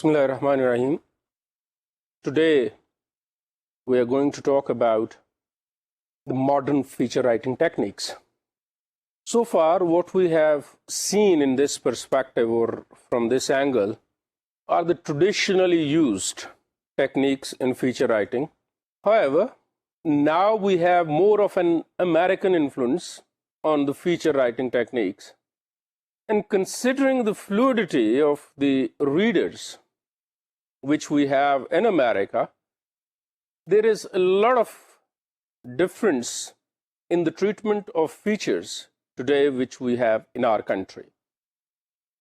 Bismillah ar-Rahman ar-Rahim. Today we are going to talk about the modern feature writing techniques. So far, what we have seen in this perspective or from this angle are the traditionally used techniques in feature writing. However, now we have more of an American influence on the feature writing techniques. And considering the fluidity of the readers which we have in America, there is a lot of difference in the treatment of features today which we have in our country.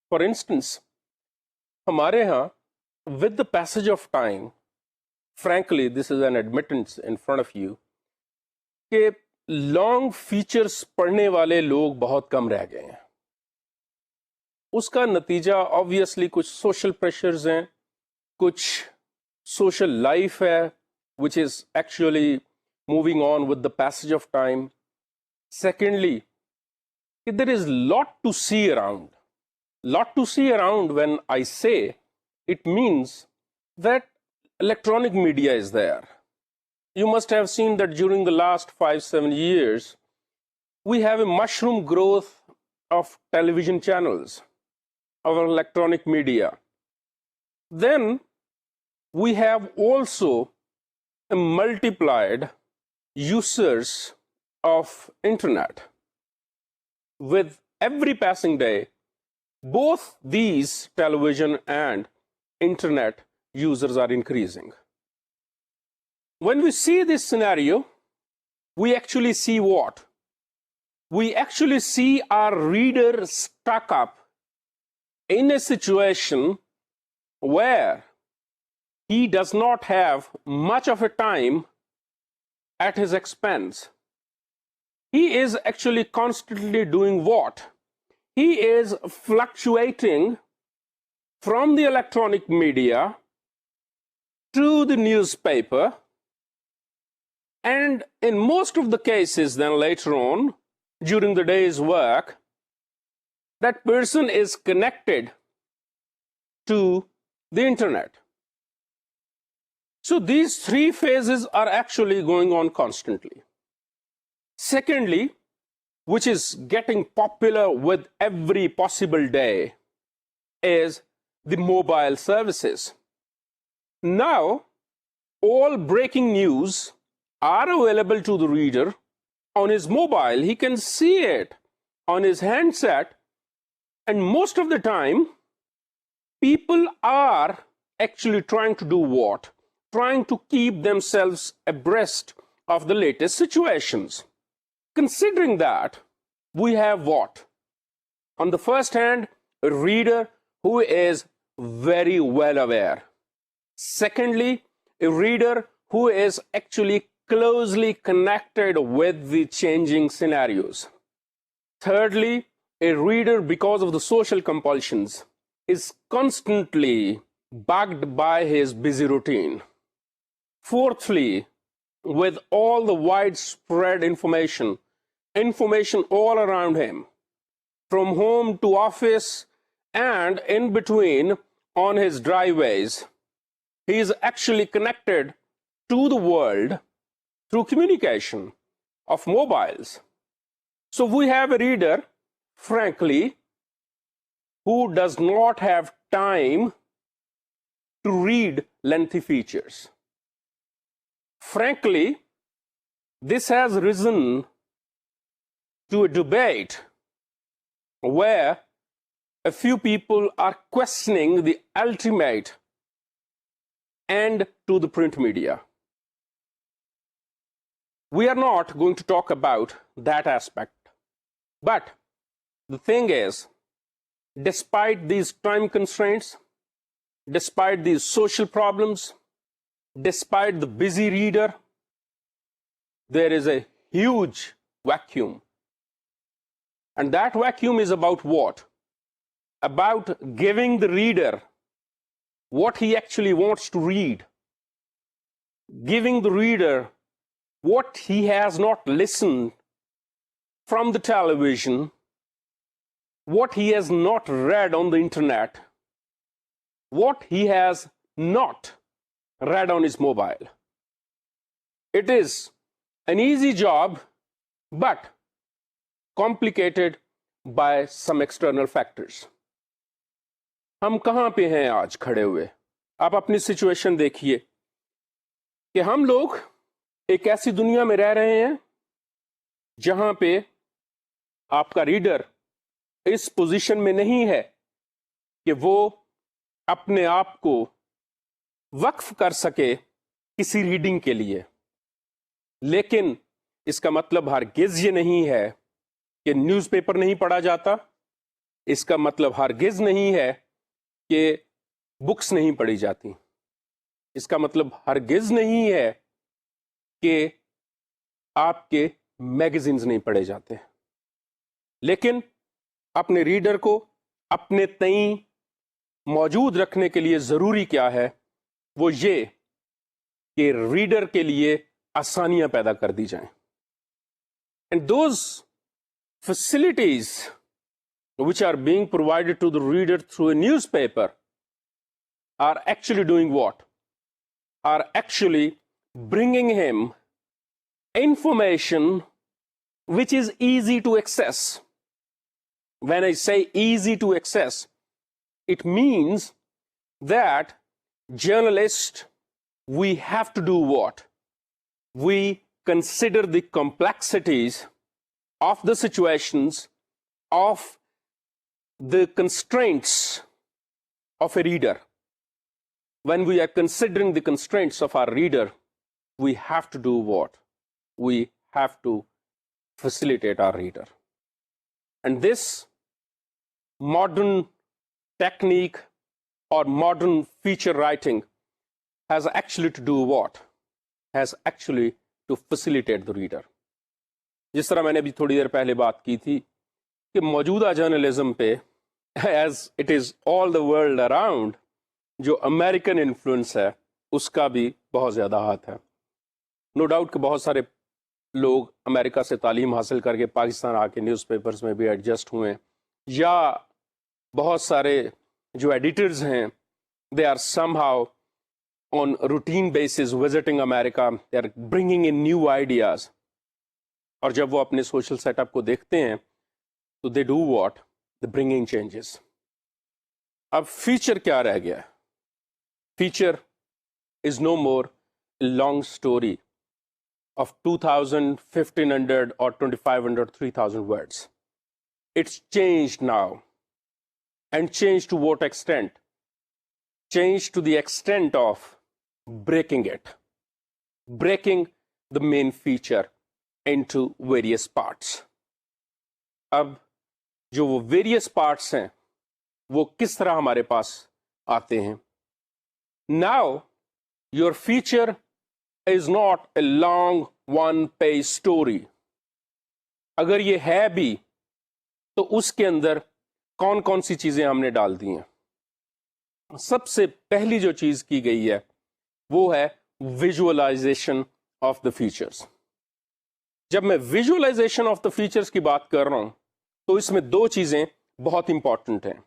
For instance, ہمارے ہاں with the passage of time, frankly, this is an admittance in front of you, کہ long features پڑھنے والے لوگ بہت کم رہ گئے ہیں. اس کا نتیجہ آبویسلی کچھ سوشل پریشرز ہیں, کچھ سوشل لائف ہے which is actually moving on with the passage of time. Secondly, there is lot to see around. Lot to see around, when I say, it means that electronic media is there. You must have seen that during the last 5-7 years, we have a mushroom growth of television channels, of electronic media. Then we have also multiplied users of internet. With every passing day, both these television and internet users are increasing. When we see this scenario, we actually see what? We actually see our reader stuck up in a situation where he does not have much of a time at his expense. He is actually constantly doing what? He is fluctuating from the electronic media to the newspaper, and in most of the cases then later on, during the day's work, that person is connected to the internet. So these three phases are actually going on constantly. Secondly, which is getting popular with every possible day, is the mobile services. Now, all breaking news are available to the reader on his mobile. He can see it on his handset, and most of the time, people are actually trying to do what? Trying to keep themselves abreast of the latest situations. Considering that, we have what? On the first hand, a reader who is very well aware. Secondly, a reader who is actually closely connected with the changing scenarios. Thirdly, a reader, because of the social compulsions, is constantly bugged by his busy routine. Fourthly, with all the widespread information all around him, from home to office and in between on his driveways, he is actually connected to the world through communication of mobiles. So we have a reader, frankly, who does not have time to read lengthy features. Frankly, this has risen to a debate where a few people are questioning the ultimate end to the print media. We are not going to talk about that aspect. But the thing is, despite these time constraints, despite these social problems, despite the busy reader, there is a huge vacuum. And that vacuum is about what? About giving the reader what he actually wants to read, giving the reader what he has not listened from the television, what he has not read on the internet, what he has not read on his mobile. It is an easy job, but complicated by some external factors. ہم کہاں پہ ہیں آج کھڑے ہوئے؟ آپ اپنی situation دیکھیے کہ ہم لوگ ایک ایسی دنیا میں رہ رہے ہیں جہاں پہ آپ کا ریڈر اس پوزیشن میں نہیں ہے کہ وہ اپنے آپ کو وقف کر سکے کسی ریڈنگ کے لیے. لیکن اس کا مطلب ہرگز یہ نہیں ہے کہ نیوز پیپر نہیں پڑھا جاتا. اس کا مطلب ہرگز نہیں ہے کہ بکس نہیں پڑھی جاتی. اس کا مطلب ہرگز نہیں ہے کہ آپ کے میگزینز نہیں پڑھے جاتے. لیکن اپنے ریڈر کو اپنے تئیں موجود رکھنے کے لیے ضروری کیا ہے؟ وہ یہ کہ ریڈر کے لیے آسانیاں پیدا کر دی جائیں. And those facilities which are being provided to the reader through a newspaper are actually doing what? Are actually bringing him information which is easy to access. When I say easy to access, it means that journalists, we have to do what? We consider the complexities of the situations, of the constraints of a reader. When we are considering the constraints of our reader, we have to do what? We have to facilitate our reader. And this modern technique or modern feature writing has actually to do what? Has actually to facilitate the reader. جس طرح میں نے ابھی تھوڑی دیر پہلے بات کی تھی کہ موجودہ جرنلزم پہ as it is all the world around جو امریکن انفلوئنس ہے اس کا بھی بہت زیادہ ہاتھ ہے. نو ڈاؤٹ کہ بہت سارے لوگ امریکہ سے تعلیم حاصل کر کے پاکستان آ کے نیوز پیپرز میں بھی ایڈجسٹ ہوئے، یا بہت سارے جو ایڈیٹرز ہیں they are somehow on routine basis visiting امریکہ، they are bringing in new ideas. اور جب وہ اپنے سوشل سیٹ اپ کو دیکھتے ہیں تو they do what? They bringing changes. اب فیچر کیا رہ گیا؟ Feature is no more long story of 2000, 1500 or 2500, 3000 words. It's changed now. And changed to what extent? Changed to the extent of breaking it. Breaking the main feature into various parts. اب جو وہ various parts ہیں وہ کس طرح ہمارے پاس آتے ہیں؟ Now your feature is not a long one-page story. اگر یہ ہے بھی تو اس کے اندر کون کون سی چیزیں ہم نے ڈال دی ہیں؟ سب سے پہلی جو چیز کی گئی ہے وہ ہے ویژولائزیشن آف دا فیچرز. جب میں ویژولائزیشن آف دا فیچرز کی بات کر رہا ہوں تو اس میں دو چیزیں بہت امپورٹنٹ ہیں.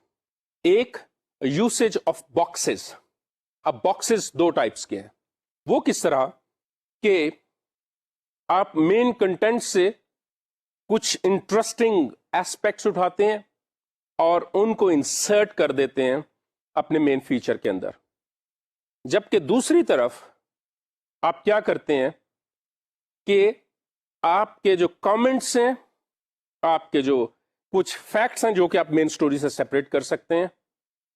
ایک یوسیج آف باکسز. اب باکسز دو ٹائپس کے ہیں. وہ کس طرح کہ آپ مین کنٹینٹ سے کچھ انٹرسٹنگ ایسپیکٹس اٹھاتے ہیں اور ان کو انسرٹ کر دیتے ہیں اپنے مین فیچر کے اندر، جبکہ دوسری طرف آپ کیا کرتے ہیں کہ آپ کے جو کامنٹس ہیں، آپ کے جو کچھ فیکٹس ہیں جو کہ آپ مین سٹوری سے سیپریٹ کر سکتے ہیں،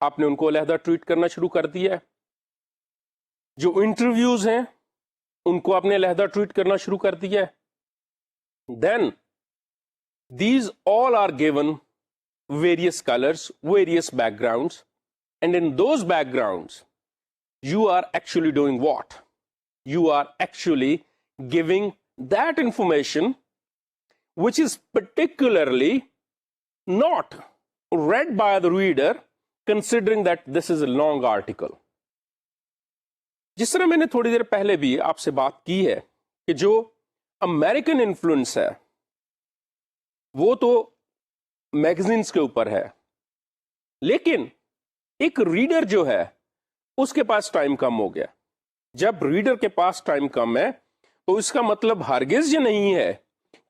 آپ نے ان کو علیحدہ ٹویٹ کرنا شروع کر دیا ہے. جو انٹرویوز ہیں ان کو آپ نے علیحدہ ٹویٹ کرنا شروع کر دیا ہے. Then these all are given various colors, various backgrounds, and in those backgrounds you are actually doing what? You are actually giving that information which is particularly not read by the reader, considering that this is a long article. جس طرح میں نے تھوڑی دیر پہلے بھی آپ سے بات کی ہے کہ جو امریکن انفلوئنس ہے وہ تو میگزینس کے اوپر ہے، لیکن ایک ریڈر جو ہے اس کے پاس ٹائم کم ہو گیا. جب ریڈر کے پاس ٹائم کم ہے تو اس کا مطلب ہرگز یہ نہیں ہے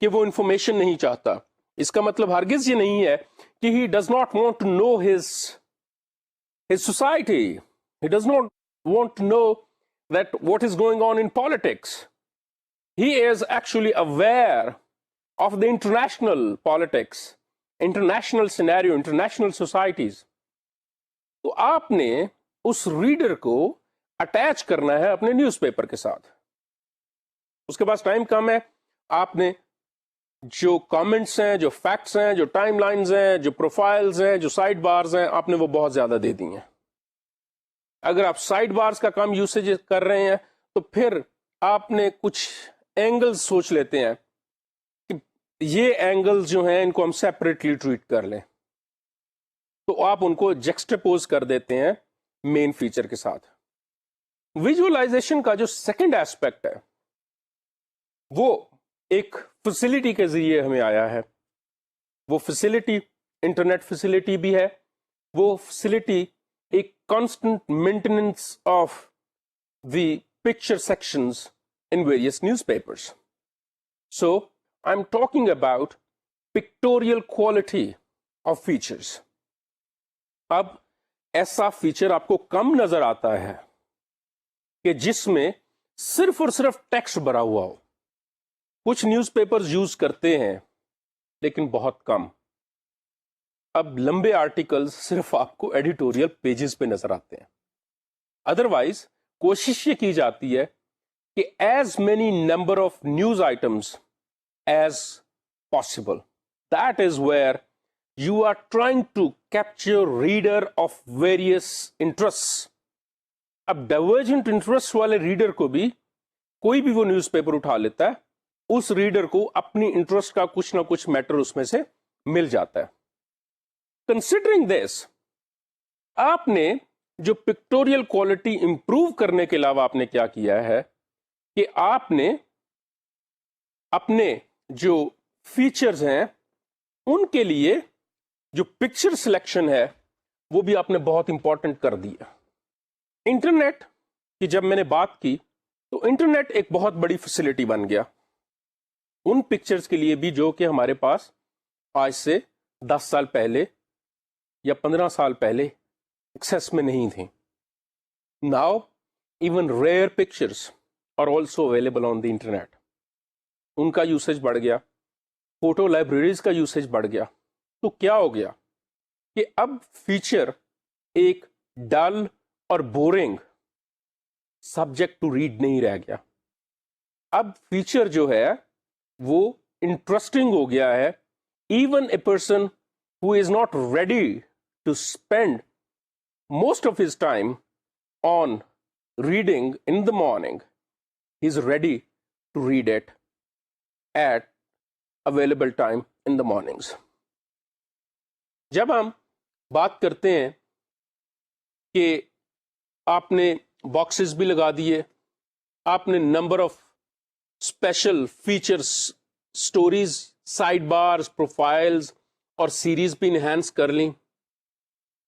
کہ وہ انفارمیشن نہیں چاہتا. اس کا مطلب ہرگز یہ نہیں ہے کہ he does not want to know his society. He does not want to know that what is going on in politics. He is actually aware of the international politics, international scenario, international societies. تو آپ نے اس reader کو attach کرنا ہے اپنے news paper کے ساتھ. اس کے پاس ٹائم کم ہے. آپ نے جو کامنٹس ہیں, جو فیکٹس ہیں, جو ٹائم لائنز ہیں, جو پروفائلز ہیں, جو سائڈ بارز ہیں, آپ نے وہ بہت زیادہ دے دی ہیں. اگر آپ سائڈ بارز کا کم یوسیج کر رہے ہیں تو پھر آپ نے کچھ اینگلز سوچ لیتے ہیں کہ یہ اینگلز جو ہیں ان کو ہم سیپریٹلی ٹریٹ کر لیں, تو آپ ان کو جیکسٹاپوز کر دیتے ہیں مین فیچر کے ساتھ. ویژولائزیشن کا جو سیکنڈ ایسپیکٹ ہے وہ ایک فیسلٹی کے ذریعے ہمیں آیا ہے. وہ فیسلٹی انٹرنیٹ فیسلٹی بھی ہے. وہ فیسلٹی ایک constant maintenance of the picture sections in various newspapers. So, I'm talking about pictorial quality of features. اب ایسا فیچر آپ کو کم نظر آتا ہے کہ جس میں صرف اور صرف ٹیکسٹ بھرا ہوا ہو. کچھ نیوز پیپرز یوز کرتے ہیں لیکن بہت کم. اب لمبے آرٹیکلز صرف آپ کو ایڈیٹوریل پیجز پہ نظر آتے ہیں. ادروائز کوشش یہ کی جاتی ہے کہ as many number of news items as possible. That is where you are trying to capture reader of various interest. اب ڈائیورجنٹ انٹرسٹ والے ریڈر کو بھی کوئی بھی وہ نیوز پیپر اٹھا لیتا ہے, اس ریڈر کو اپنی انٹرسٹ کا کچھ نہ کچھ میٹر اس میں سے مل جاتا ہے. کنسیڈرنگ دس, آپ نے جو پکٹوریل کوالٹی امپروو کرنے کے علاوہ آپ نے کیا کیا ہے کہ آپ نے اپنے جو فیچرز ہیں ان کے لیے جو پکچر سلیکشن ہے وہ بھی آپ نے بہت امپورٹنٹ کر دیا. انٹرنیٹ کی جب میں نے بات کی تو انٹرنیٹ ایک بہت بڑی فیسلٹی بن گیا ان پکچرز کے لیے بھی جو کہ ہمارے پاس آج سے 10 سال پہلے یا 15 سال پہلے ایکسیس میں نہیں تھیں. Now even rare pictures are also available on the internet. ان کا یوسیج بڑھ گیا, فوٹو لائبریریز کا یوسیج بڑھ گیا. تو کیا ہو گیا کہ اب فیچر ایک ڈل اور بورنگ سبجیکٹ ٹو ریڈ نہیں رہ گیا. اب فیچر جو ہے وہ انٹرسٹنگ ہو گیا ہے. Even a person who is not ready to spend most of his time on reading in the morning, he is ready to read it at available time in the mornings. جب ہم بات کرتے ہیں کہ آپ نے باکسز بھی لگا دیے, آپ نے number of special features, stories, side bars, profiles اور سیریز بھی انہینس کر لیں,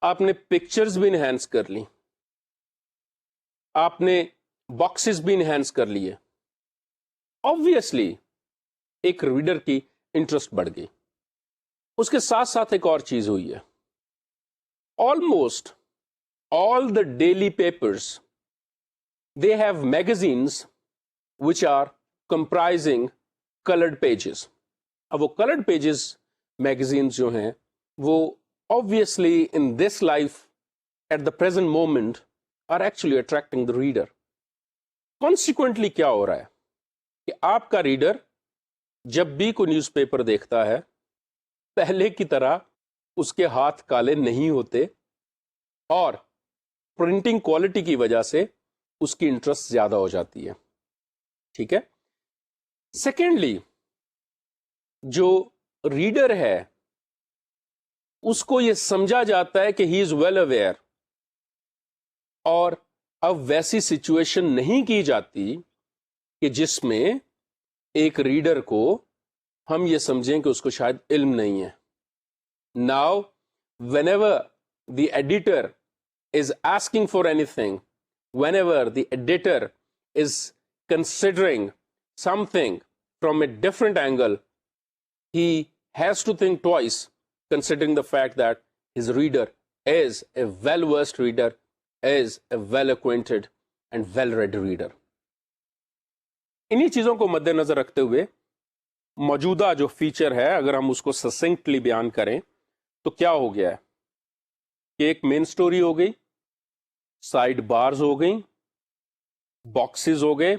آپ نے پکچرز بھی انہینس کر لیں, آپ نے باکسز بھی انہینس کر لیے. آبویسلی ایک ریڈر کی انٹرسٹ بڑھ گئی. اس کے ساتھ ساتھ ایک اور چیز ہوئی ہے. Almost all the daily papers they have magazines which are comprising coloured pages. اب وہ کلرڈ پیجز میگزینس جو ہیں وہ obviously in this life at the present moment are actually attracting the reader. Consequently کیا ہو رہا ہے کہ آپ کا ریڈر جب بھی کوئی نیوز پیپر دیکھتا ہے پہلے کی طرح اس کے ہاتھ کالے نہیں ہوتے اور پرنٹنگ کوالٹی کی وجہ سے اس کی انٹرسٹ زیادہ ہو جاتی ہے. ٹھیک ہے. سیکنڈلی جو ریڈر ہے اس کو یہ سمجھا جاتا ہے کہ ہی از ویل اویئر, اور اب ویسی سچویشن نہیں کی جاتی کہ جس میں ایک ریڈر کو ہم یہ سمجھیں کہ اس کو شاید علم نہیں ہے. Now when ever the editor is asking for any thing whenever the editor is considering something from a different angle, he has to think twice, considering the fact that his reader is a well-versed reader, is a well-acquainted and well-read reader. انہی چیزوں کو مد نظر رکھتے ہوئے موجودہ جو feature ہے اگر ہم اس کو سسنکٹلی بیان کریں تو کیا ہو گیا ہے کہ ایک مین سٹوری ہو گئی, سائڈ بارز ہو گئیں, باکسز ہو گئے,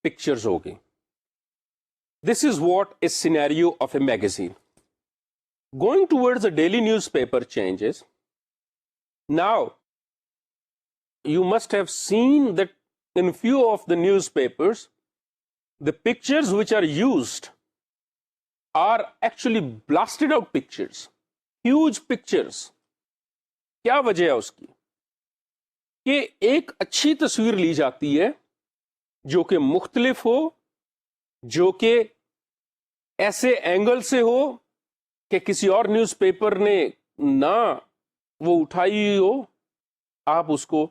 پکچرز ہو گئی. This is what is scenario of a magazine. Going towards a daily newspaper changes. Now you must have seen that in few of the newspapers, the pictures which are used are actually blasted out pictures, huge pictures. کیا وجہ ہے اس کی؟ کہ ایک اچھی تصویر لی جاتی ہے جو کہ مختلف ہو, جو کہ ایسے اینگل سے ہو کہ کسی اور نیوز پیپر نے نہ وہ اٹھائی ہو, آپ اس کو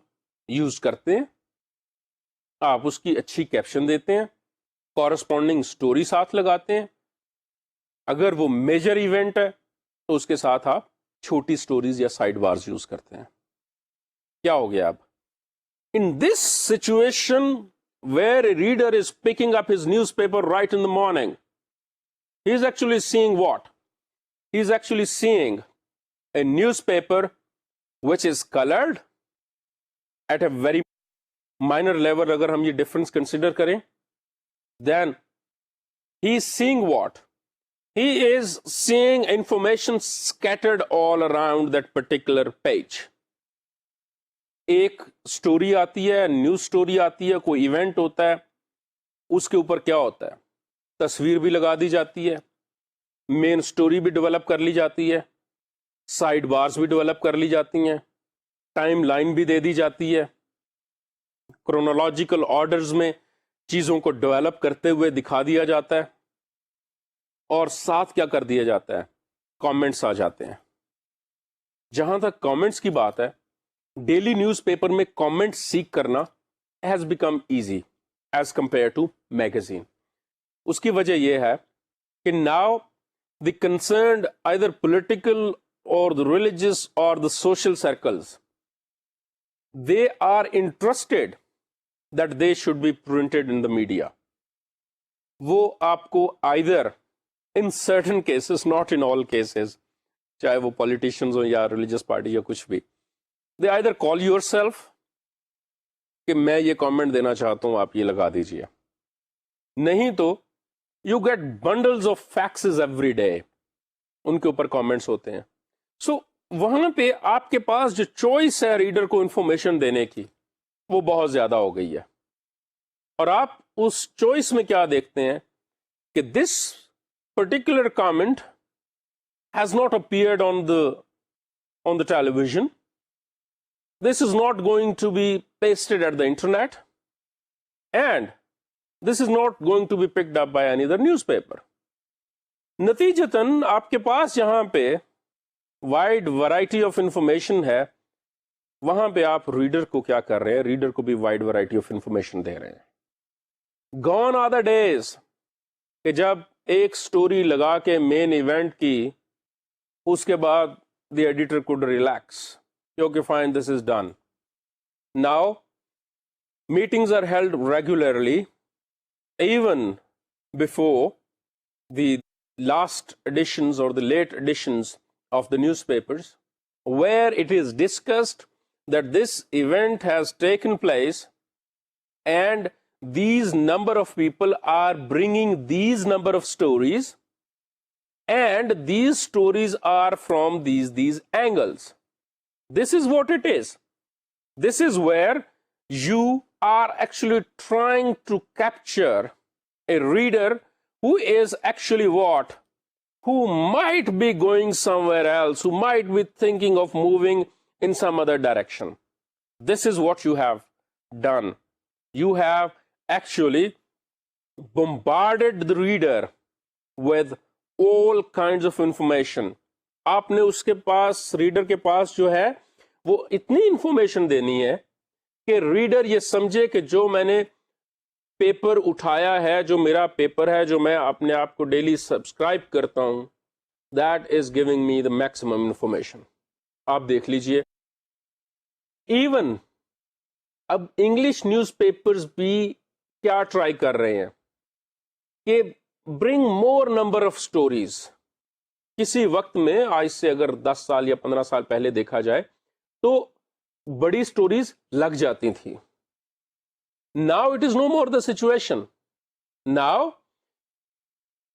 یوز کرتے ہیں, آپ اس کی اچھی کیپشن دیتے ہیں, کورسپونڈنگ سٹوری ساتھ لگاتے ہیں. اگر وہ میجر ایونٹ ہے تو اس کے ساتھ آپ چھوٹی سٹوریز یا سائڈ بارز یوز کرتے ہیں. کیا ہو گیا اب؟ In this situation where a reader is picking up his newspaper right in the morning, he is actually seeing what? He is actually seeing a newspaper which is coloured at a very minor level. اگر ہم یہ difference consider کریں, then he is seeing what? He is seeing information scattered all around that particular page. ایک story آتی ہے, news story آتی ہے, کوئی ایونٹ ہوتا ہے, اس کے اوپر کیا ہوتا ہے؟ تصویر بھی لگا دی جاتی ہے, مین سٹوری بھی ڈیولپ کر لی جاتی ہے, سائڈ بارز بھی ڈیولپ کر لی جاتی ہیں, ٹائم لائن بھی دے دی جاتی ہے, کرونالوجیکل آرڈرز میں چیزوں کو ڈیولپ کرتے ہوئے دکھا دیا جاتا ہے, اور ساتھ کیا کر دیا جاتا ہے؟ کامنٹس آ جاتے ہیں. جہاں تک کامنٹس کی بات ہے, ڈیلی نیوز پیپر میں کامنٹ سیک کرنا has become easy as compare to magazine. اس کی وجہ یہ ہے کہ now the concerned either political اور the religious or the social circles, they are interested that they should be printed in the media. وہ آپ کو either in certain cases, not in all cases, چاہے وہ politicians ہوں یا religious party یا کچھ بھی, they either call yourself کہ میں یہ کامنٹ دینا چاہتا ہوں, آپ یہ لگا دیجئے. نہیں تو you get bundles of faxes every day, ان کے اوپر کامنٹس ہوتے ہیں. سو وہاں پہ آپ کے پاس جو چوائس ہے ریڈر کو انفارمیشن دینے کی وہ بہت زیادہ ہو گئی ہے, اور آپ اس چوائس میں کیا دیکھتے ہیں کہ this particular comment has not appeared on the television, this is not going to be pasted at the internet, and this is not going to be picked up by any other newspaper. نتیجتاً آپ کے پاس یہاں پہ wide variety of information ہے, وہاں پہ آپ reader کو کیا کر رہے ہیں؟ ریڈر کو بھی وائڈ ورائٹی آف انفارمیشن دے رہے ہیں. گون آر دا ڈیز کہ جب ایک سٹوری لگا کے مین ایونٹ کی, اس کے بعد دی ایڈیٹر کوڈ ریلیکس, کیونکہ fine this is done. Now meetings are held regularly even before the last editions or the late editions of the newspapers, where it is discussed that this event has taken place and these number of people are bringing these number of stories, and these stories are from these angles. This is what it is. This is where you are actually trying to capture a reader who is actually what? Who might be going somewhere else, who might be thinking of moving in some other direction. This is what you have done. You have actually bombarded the reader with all kinds of information. آپ نے اس کے پاس, reader کے پاس جو ہے وہ اتنی information دینی ہے کہ ریڈر یہ سمجھے کہ جو میں نے پیپر اٹھایا ہے, جو میرا پیپر ہے, جو میں اپنے آپ کو ڈیلی سبسکرائب کرتا ہوں, that is giving me the maximum information. آپ دیکھ لیجئے ایون اب انگلش نیوز پیپرز بھی کیا ٹرائی کر رہے ہیں کہ برنگ مور نمبر آف اسٹوریز. کسی وقت میں, آج سے اگر 10 سال یا 15 سال پہلے دیکھا جائے تو بڑی اسٹوریز لگ جاتی تھیں. Now it is no more the situation. Now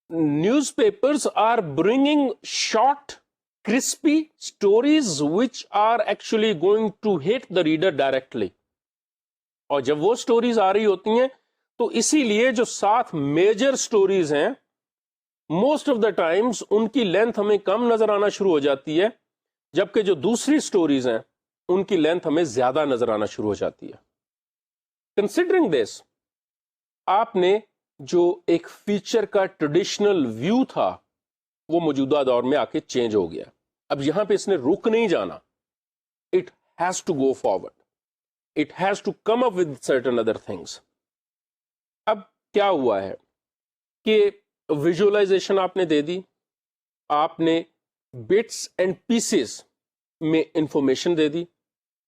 newspapers are bringing short crispy stories which are actually going to hit the reader directly. اور جب وہ سٹوریز آ رہی ہوتی ہیں تو اسی لیے جو 7 میجر سٹوریز ہیں most of the times in کی لینتھ ہمیں کم نظر آنا شروع ہو جاتی ہے, جبکہ جو دوسری سٹوریز ہیں ان کی لینتھ ہمیں زیادہ نظر آنا شروع ہو جاتی ہے. کنسیڈرنگ دس, آپ نے جو ایک فیچر کا ٹریڈیشنل ویو تھا وہ موجودہ دور میں آ کے چینج ہو گیا. اب یہاں پہ اس نے رک نہیں جانا. It has to go forward. It has to come up with certain other things. اب کیا ہوا ہے کہ ویژولائزیشن آپ نے دے دی, آپ نے بٹس اینڈ پیسز میں انفارمیشن دے دی.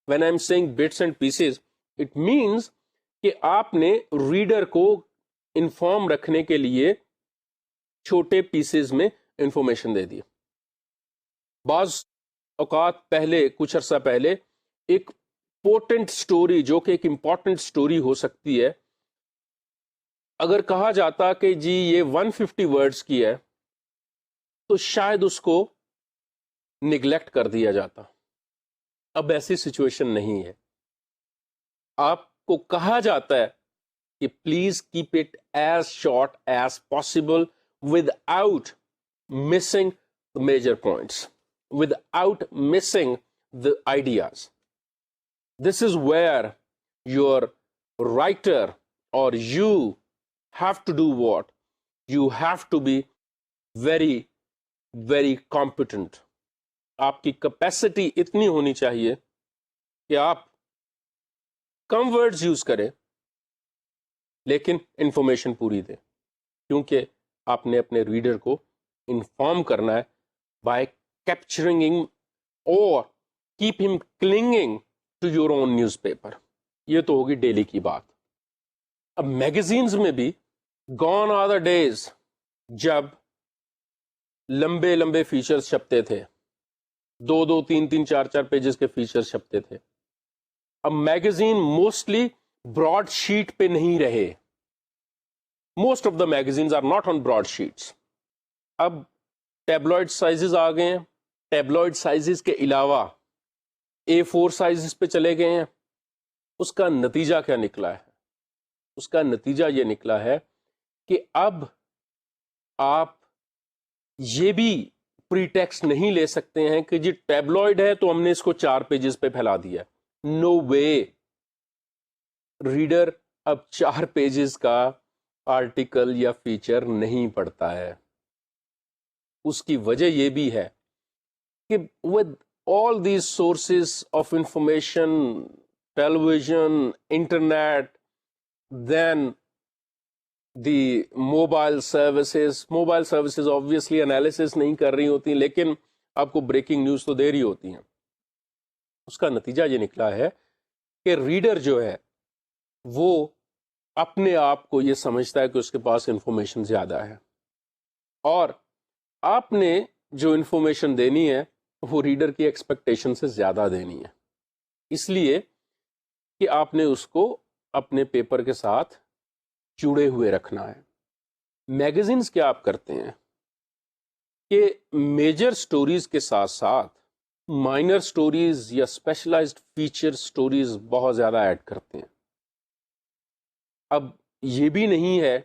When I am seeing bits and pieces, it means کہ آپ نے ریڈر کو انفارم رکھنے کے لیے چھوٹے پیسز میں انفارمیشن دے دی. بعض اوقات پہلے, کچھ عرصہ پہلے, ایک پورٹنٹ سٹوری جو کہ ایک امپورٹنٹ سٹوری ہو سکتی ہے, اگر کہا جاتا کہ جی یہ 150 ورڈز کی ہے تو شاید اس کو نگلیکٹ کر دیا جاتا. اب ایسی سچویشن نہیں ہے. آپ کو کہا جاتا ہے کہ please keep it as short as possible with out missing the major points, without missing the ideas. This is where your writer or you have to do what? You have to be very, very competent. آپ کی capacity اتنی ہونی چاہیے کہ آپ کم words use کریں لیکن information پوری دیں, کیونکہ آپ نے اپنے ریڈر کو انفارم کرنا ہے by capturing him or keep him clinging to your own newspaper. یہ تو ہوگی ڈیلی کی بات. اب میگزینز میں بھی gone are the days جب لمبے لمبے فیچرز چھپتے تھے, 2 3 4 پیجز کے فیچرز چھپتے تھے. اب میگزین موسٹلی براڈ شیٹ پہ نہیں رہے. Most of the magazines are not on broadsheets. اب ٹیبلوئڈ سائزز آ گئے ہیں. ٹیبلوئڈ سائزز کے علاوہ A4 سائزز پہ چلے گئے ہیں. اس کا نتیجہ کیا نکلا ہے؟ اس کا نتیجہ یہ نکلا ہے کہ اب آپ یہ بھی پری ٹیکسٹ نہیں لے سکتے ہیں کہ جی ٹیبلوئڈ ہے تو ہم نے اس کو 4 پیجز پہ پھیلا دیا. نو وے. ریڈر اب 4 پیجز کا آرٹیکل یا فیچر نہیں پڑھتا ہے. اس کی وجہ یہ بھی ہے کہ with all these sources of information, television, internet, then the mobile services obviously analysis نہیں کر رہی ہوتی لیکن آپ کو بریکنگ نیوز تو دے رہی ہوتی ہیں. اس کا نتیجہ یہ نکلا ہے کہ ریڈر جو ہے وہ اپنے آپ کو یہ سمجھتا ہے کہ اس کے پاس انفارمیشن زیادہ ہے, اور آپ نے جو انفارمیشن دینی ہے وہ ریڈر کی ایکسپیکٹیشن سے زیادہ دینی ہے, اس لیے کہ آپ نے اس کو اپنے پیپر کے ساتھ جڑے ہوئے رکھنا ہے. میگزینز کیا آپ کرتے ہیں کہ میجر سٹوریز کے ساتھ ساتھ مائنر سٹوریز یا اسپیشلائزڈ فیچر سٹوریز بہت زیادہ ایڈ کرتے ہیں. اب یہ بھی نہیں ہے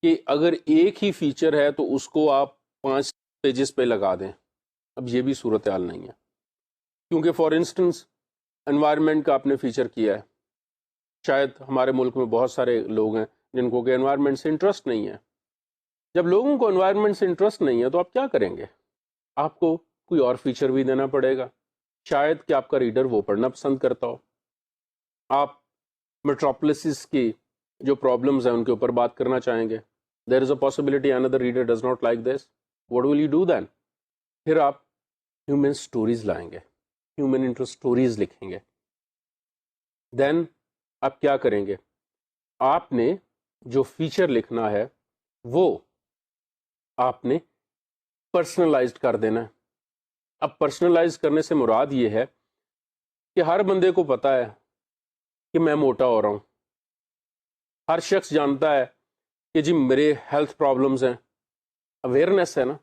کہ اگر ایک ہی فیچر ہے تو اس کو آپ 5 پیجز پہ لگا دیں. اب یہ بھی صورتحال نہیں ہے, کیونکہ فار انسٹنس انوائرمنٹ کا آپ نے فیچر کیا ہے. شاید ہمارے ملک میں بہت سارے لوگ ہیں جن کو کہ انوائرمنٹ سے انٹرسٹ نہیں ہے. جب لوگوں کو انوائرمنٹ سے انٹرسٹ نہیں ہے تو آپ کیا کریں گے؟ آپ کو کوئی اور فیچر بھی دینا پڑے گا, شاید کہ آپ کا ریڈر وہ پڑھنا پسند کرتا ہو. آپ میٹروپولسز کی جو پرابلمز ہیں ان کے اوپر بات کرنا چاہیں گے. There is a possibility another reader does not like this. What will you do then? پھر آپ ہیومن اسٹوریز لائیں گے, ہیومن انٹرسٹ اسٹوریز لکھیں گے. دین آپ کیا کریں گے؟ آپ نے جو فیچر لکھنا ہے وہ آپ نے پرسنلائزڈ کر دینا ہے. اب پرسنلائز کرنے سے مراد یہ ہے کہ ہر بندے کو پتا ہے کہ میں موٹا ہو رہا ہوں. ہر شخص جانتا ہے کہ جی میرے ہیلتھ پرابلمز ہیں, اویئرنیس ہے نا.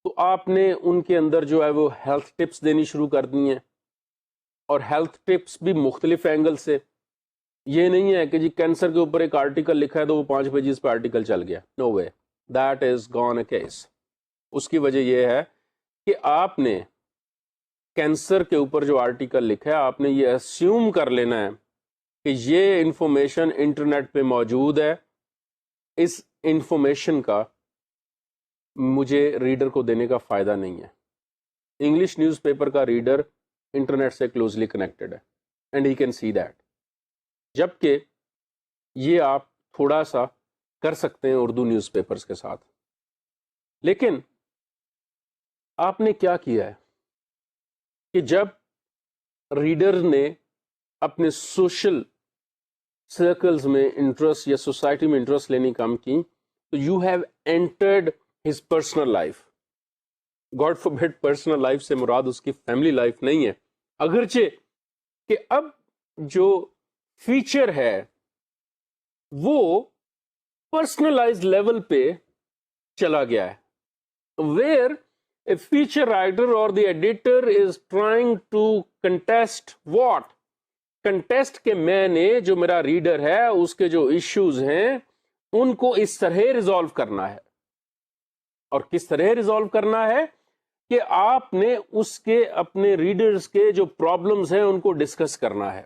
تو آپ نے ان کے اندر جو ہے وہ ہیلتھ ٹپس دینی شروع کر دی ہیں, اور ہیلتھ ٹپس بھی مختلف اینگل سے. یہ نہیں ہے کہ جی کینسر کے اوپر ایک آرٹیکل لکھا ہے تو وہ 5 پیجز پہ آرٹیکل چل گیا. No way, that is gone a case. اس کی وجہ یہ ہے کہ آپ نے کینسر کے اوپر جو آرٹیکل لکھا ہے آپ نے یہ اسیوم کر لینا ہے کہ یہ انفارمیشن انٹرنیٹ پہ موجود ہے, اس انفارمیشن کا مجھے ریڈر کو دینے کا فائدہ نہیں ہے. انگلش نیوز پیپر کا ریڈر انٹرنیٹ سے کلوزلی کنیکٹڈ ہے and he can see that. جبکہ یہ آپ تھوڑا سا کر سکتے ہیں اردو نیوز پیپرز کے ساتھ. لیکن آپ نے کیا کیا ہے کہ جب ریڈر نے اپنے سوشل سرکلز میں انٹرسٹ یا سوسائٹی میں انٹرسٹ لینی کام کی تو you have entered his personal life. God forbid personal life سے مراد اس کی فیملی لائف نہیں ہے, اگرچہ کہ اب جو فیچر ہے وہ پرسنلائز لیول پہ چلا گیا ہے, ویئر اے فیچر رائٹر اور the editor is trying to contest what contest کے میں نے جو میرا ریڈر ہے اس کے جو ایشوز ہیں ان کو اس طرح ریزالو کرنا ہے. اور کس طرح ریزالو کرنا ہے کہ آپ نے اس کے اپنے ریڈرز کے جو پرابلمز ہیں ان کو ڈسکس کرنا ہے.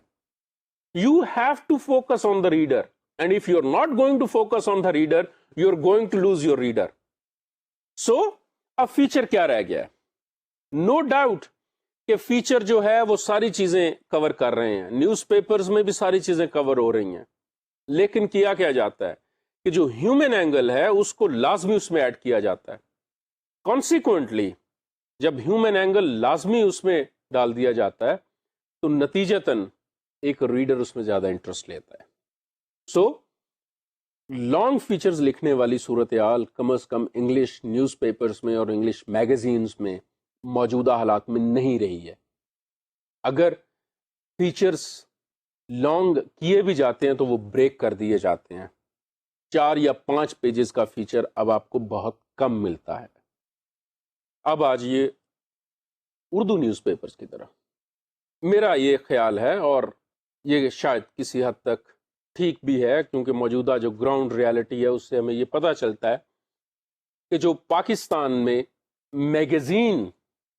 You have to focus on the reader, and if you're not going to focus on the reader, you're going to lose your reader. So, اب فیچر کیا رہ گیا ہے؟ نو ڈاؤٹ کہ فیچر جو ہے وہ ساری چیزیں کور کر رہے ہیں, نیوز پیپرز میں بھی ساری چیزیں کور ہو رہی ہیں, لیکن کیا جاتا ہے کہ جو ہیومن اینگل ہے اس کو لازمی اس میں ایڈ کیا جاتا ہے. کانسیکوئنٹلی جب ہیومن اینگل لازمی اس میں ڈال دیا جاتا ہے تو نتیجتاً ایک ریڈر اس میں زیادہ انٹرسٹ لیتا ہے. سو لانگ فیچرز لکھنے والی صورتحال کم از کم انگلش نیوز پیپرز میں اور انگلش میگزینز میں موجودہ حالات میں نہیں رہی ہے. اگر فیچرز لانگ کیے بھی جاتے ہیں تو وہ بریک کر دیے جاتے ہیں. 4 یا 5 پیجز کا فیچر اب آپ کو بہت کم ملتا ہے. اب آج یہ اردو نیوز پیپرز کی طرح میرا یہ خیال ہے, اور یہ شاید کسی حد تک ٹھیک بھی ہے کیونکہ موجودہ جو گراؤنڈ ریالٹی ہے اس سے ہمیں یہ پتہ چلتا ہے کہ جو پاکستان میں میگزین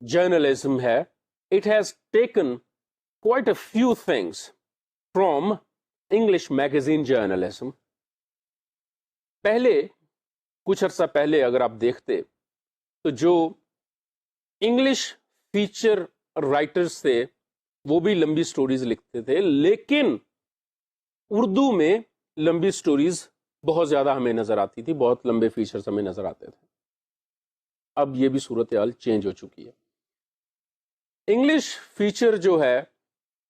جرنلزم ہے, it has taken quite a few things from English magazine journalism. پہلے کچھ عرصہ پہلے اگر آپ دیکھتے تو جو انگلش فیچر رائٹرز تھے وہ بھی لمبی سٹوریز لکھتے تھے, لیکن اردو میں لمبی سٹوریز بہت زیادہ ہمیں نظر آتی تھی, بہت لمبے فیچرز ہمیں نظر آتے تھے. اب یہ بھی صورتحال چینج ہو چکی ہے. انگلش فیچر جو ہے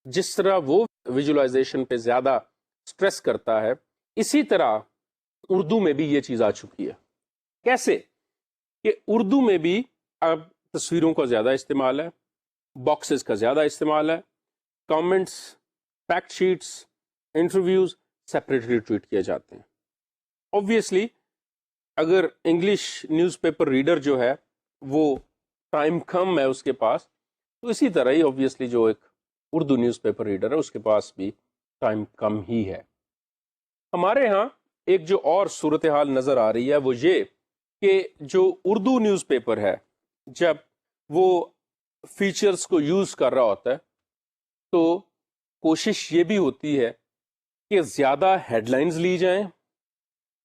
جس طرح وہ ویژولائزیشن پہ زیادہ سٹریس کرتا ہے, اسی طرح اردو میں بھی یہ چیز آ چکی ہے. کیسے کہ اردو میں بھی اب تصویروں کا زیادہ استعمال ہے, باکسز کا زیادہ استعمال ہے, comments, fact sheets, interviews separately treat کیے جاتے ہیں. obviously اگر انگلش نیوز پیپر ریڈر جو ہے وہ ٹائم کم ہے اس کے پاس, تو اسی طرح ہی obviously جو ایک اردو نیوز پیپر ریڈر ہے اس کے پاس بھی ٹائم کم ہی ہے. ہمارے ہاں ایک جو اور صورتحال نظر آ رہی ہے وہ یہ کہ جو اردو نیوز پیپر ہے جب وہ فیچرز کو یوز کر رہا ہوتا ہے تو کوشش یہ بھی ہوتی ہے کہ زیادہ ہیڈ لائنز لی جائیں,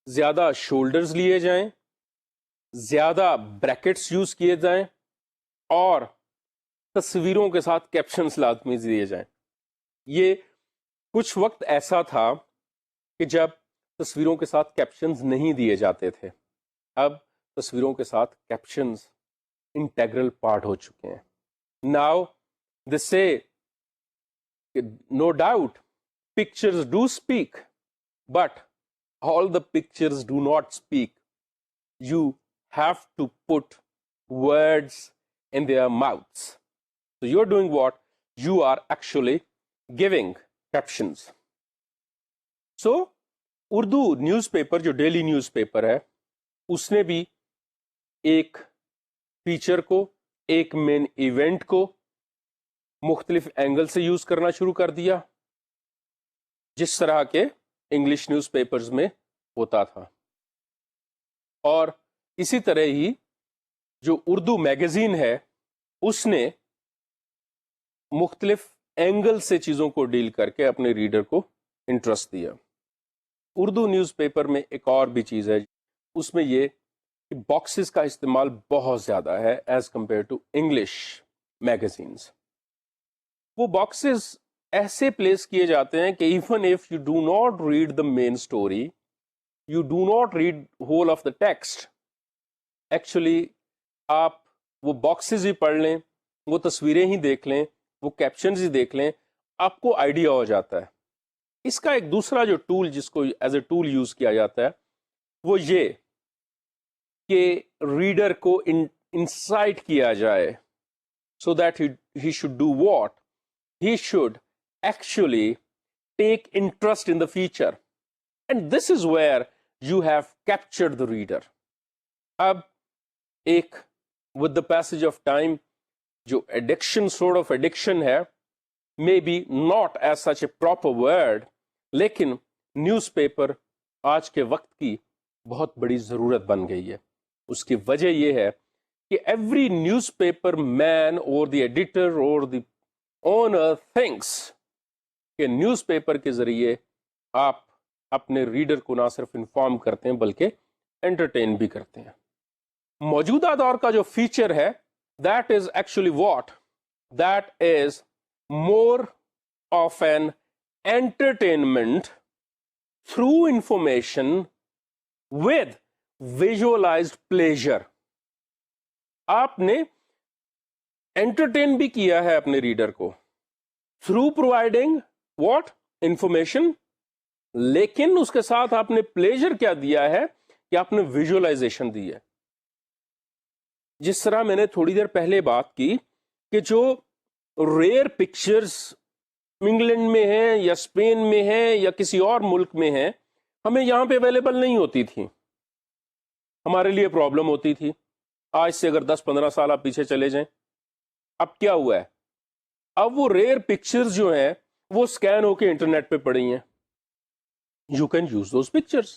زیادہ شولڈرز لیے جائیں, زیادہ بریکٹس یوز کیے جائیں, اور تصویروں کے ساتھ کیپشنز لازمی دیے جائیں. یہ کچھ وقت ایسا تھا کہ جب تصویروں کے ساتھ کیپشنز نہیں دیے جاتے تھے. اب تصویروں کے ساتھ کیپشنز انٹیگرل پارٹ ہو چکے ہیں. ناؤ دے سے no doubt pictures do speak, but all the pictures do not speak. You have to put words in their mouths. So you're doing what? You are actually giving captions. So Urdu news paper جو daily news paper ہے اس نے بھی ایک feature کو، ایک main event کو مختلف angle سے یوز کرنا شروع کر دیا، جس طرح کے انگلش نیوز پیپرز میں ہوتا تھا. اور اسی طرح ہی جو اردو میگزین ہے اس نے مختلف اینگل سے چیزوں کو ڈیل کر کے اپنے ریڈر کو انٹرسٹ دیا. اردو نیوز پیپر میں ایک اور بھی چیز ہے، اس میں یہ کہ باکسز کا استعمال بہت زیادہ ہے as compare to English magazines. وہ باکسز ایسے پلیس کیے جاتے ہیں کہ even if you do not read the main story, you do not read whole of the text, actually آپ وہ باکسز ہی پڑھ لیں، وہ تصویریں ہی دیکھ لیں، وہ کیپشنز ہی دیکھ لیں، آپ کو آئیڈیا ہو جاتا ہے. اس کا ایک دوسرا جو ٹول جس کو ایز اے ٹول یوز کیا جاتا ہے وہ یہ کہ ریڈر کو انسائٹ کیا جائے so that he should do what, he should actually take interest in the feature, and this is where you have captured the reader. اب ایک with the passage of time جو addiction sort of addiction ہے، maybe not as such a proper word، لیکن news paper آج کے وقت کی بہت بڑی ضرورت بن گئی ہے. اس کی وجہ یہ ہے کہ every newspaper man or the editor or the owner thinks کہ نیوز پیپر کے ذریعے آپ اپنے ریڈر کو نہ صرف انفارم کرتے ہیں بلکہ انٹرٹین بھی کرتے ہیں. موجودہ دور کا جو فیچر ہے that is actually what? That is more of an entertainment through information with visualized pleasure. آپ نے انٹرٹین بھی کیا ہے اپنے ریڈر کو تھرو پرووائڈنگ واٹ انفارمیشن، لیکن اس کے ساتھ آپ نے پلیجر کیا دیا ہے کہ آپ نے ویژولائزیشن دی ہے. جس طرح میں نے تھوڑی دیر پہلے بات کی کہ جو ریئر پکچرز انگلینڈ میں ہیں یا اسپین میں ہیں یا کسی اور ملک میں ہیں ہمیں یہاں پہ اویلیبل نہیں ہوتی تھی، ہمارے لیے پرابلم ہوتی تھی. آج سے اگر 10-15 سال آپ پیچھے چلے جائیں، اب کیا ہوا ہے؟ اب وہ ریئر پکچرز جو ہیں وہ سکین ہو کے انٹرنیٹ پہ پڑی ہیں. You can use those pictures.